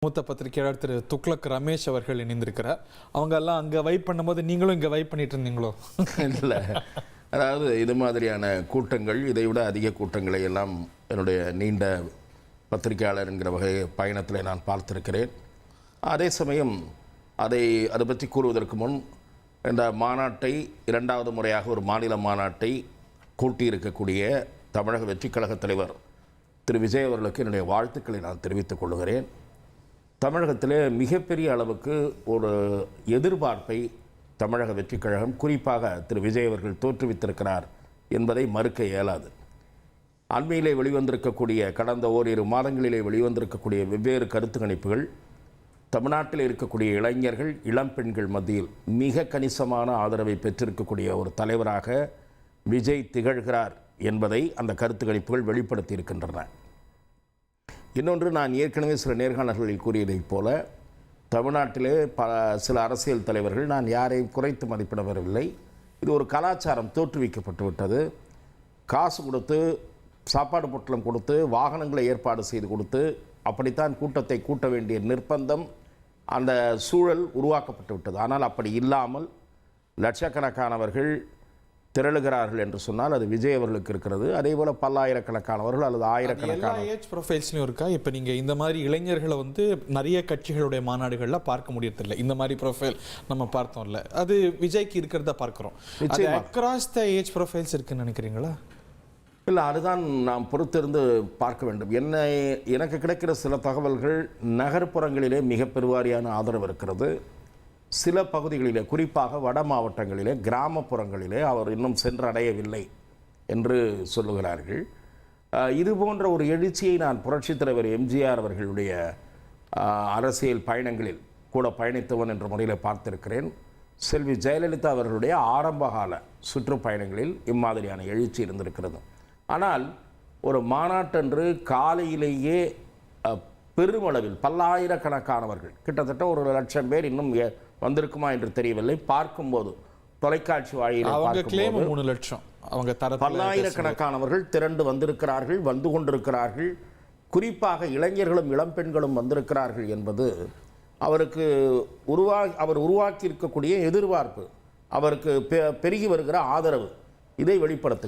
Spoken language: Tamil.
மூத்த பத்திரிகையாளர் திரு துக்ளக் ரமேஷ் அவர்கள் இணைந்திருக்கிறார். அவங்க எல்லாம் அங்கே வைப் பண்ணும்போது நீங்களும் இங்கே வைப் பண்ணிட்டு இருந்தீங்களோ? இல்லை, அதாவது இது மாதிரியான கூட்டங்கள், இதை விட அதிக கூட்டங்களை எல்லாம் என்னுடைய நீண்ட பத்திரிகையாளர் என்கிற வகை பயணத்தில் நான் பார்த்திருக்கிறேன். அதே சமயம் அதை பற்றி கூறுவதற்கு முன் இந்த மாநாட்டை இரண்டாவது முறையாக ஒரு மாநில மாநாட்டை கூட்டியிருக்கக்கூடிய தமிழக வெற்றிக் கழக தலைவர் திரு விஜய் அவர்களுக்கு என்னுடைய வாழ்த்துக்களை நான் தெரிவித்துக் கொள்கிறேன். தமிழகத்திலே மிகப்பெரிய அளவுக்கு ஒரு எதிர்பார்ப்பை தமிழக வெற்றிக் கழகம், குறிப்பாக திரு விஜய் அவர்கள் தோற்றுவித்திருக்கிறார் என்பதை மறுக்க இயலாது. அண்மையிலே வெளிவந்திருக்கக்கூடிய கடந்த ஓரிரு மாதங்களிலே வெளிவந்திருக்கக்கூடிய வெவ்வேறு கருத்து கணிப்புகள் தமிழ்நாட்டில் இருக்கக்கூடிய இளைஞர்கள், இளம்பெண்கள் மத்தியில் மிக கணிசமான ஆதரவை பெற்றிருக்கக்கூடிய ஒரு தலைவராக விஜய் திகழ்கிறார் என்பதை அந்த கருத்து கணிப்புகள் வெளிப்படுத்தி இருக்கின்றன. இன்னொன்று, நான் ஏற்கனவே சில நேர்காணல்களில் கூறியதைப் போல தமிழ்நாட்டிலே சில அரசியல் தலைவர்கள், நான் யாரையும் குறைத்து மதிப்பிட வரவில்லை, இது ஒரு கலாச்சாரம் தோற்றுவிக்கப்பட்டு விட்டது. காசு கொடுத்து, சாப்பாடு பொட்டலம் கொடுத்து, வாகனங்களை ஏற்பாடு செய்து கொடுத்து அப்படித்தான் கூட்டத்தை கூட்ட வேண்டிய நிர்பந்தம், அந்த சூழல் உருவாக்கப்பட்டு விட்டது. ஆனால் அப்படி இல்லாமல் லட்சக்கணக்கானவர்கள் திரளுகிறார்கள் என்று சொன்னால் அது விஜய் அவர்களுக்கு இருக்கிறது. அதே போல் பல்லாயிரக்கணக்கானவர்கள் அல்லது ஆயிரக்கணக்கான ஏஜ் ப்ரொஃபைல்ஸ்லையும் இருக்கா? இப்போ நீங்கள் இந்த மாதிரி இளைஞர்களை நிறைய கட்சிகளுடைய மாநாடுகளில் பார்க்க முடியறதில்லை. இந்த மாதிரி ப்ரொஃபைல் நம்ம பார்த்தோம்ல, அது விஜய்க்கு இருக்கிறத பார்க்குறோம். அக்ராஸ் த ஏஜ் ப்ரொஃபைல்ஸ் இருக்குன்னு நினைக்கிறீங்களா? இல்லை, அதுதான் நாம் பொறுத்திருந்து பார்க்க வேண்டும். எனக்கு கிடைக்கிற சில தகவல்கள், நகர்ப்புறங்களிலே மிக பெருவாரியான ஆதரவு இருக்கிறது. சில பகுதிகளிலே, குறிப்பாக வட மாவட்டங்களிலே, கிராமப்புறங்களிலே அவர் இன்னும் சென்றடையவில்லை என்று சொல்லுகிறார்கள். இது போன்ற ஒரு எழுச்சியை நான் புரட்சித் தலைவர் எம்ஜிஆர் அவர்களுடைய அரசியல் பயணங்களில் கூட பயணித்தவன் என்ற முறையில் பார்த்திருக்கிறேன். செல்வி ஜெயலலிதா அவர்களுடைய ஆரம்பகால சுற்றுப்பயணங்களில் இம்மாதிரியான எழுச்சி இருந்திருக்கிறது. ஆனால் ஒரு மாநாட்டன்று காலையிலேயே பெருமளவில் பல்லாயிரக்கணக்கானவர்கள், கிட்டத்தட்ட 1,00,000 பேர் இன்னும் வந்திருக்குமா என்று தெரியவில்லை, பார்க்கும்போது தொலைக்காட்சி வாயிலாக பல்லாயிரக்கணக்கானவர்கள் திரண்டு வந்திருக்கிறார்கள், வந்து கொண்டிருக்கிறார்கள். குறிப்பாக இளைஞர்களும் இளம்பெண்களும் வந்திருக்கிறார்கள் என்பது அவருக்கு அவர் உருவாக்கி இருக்கக்கூடிய எதிர்பார்ப்பு, அவருக்கு பெருகி வருகிற ஆதரவு, இதை வெளிப்படுத்து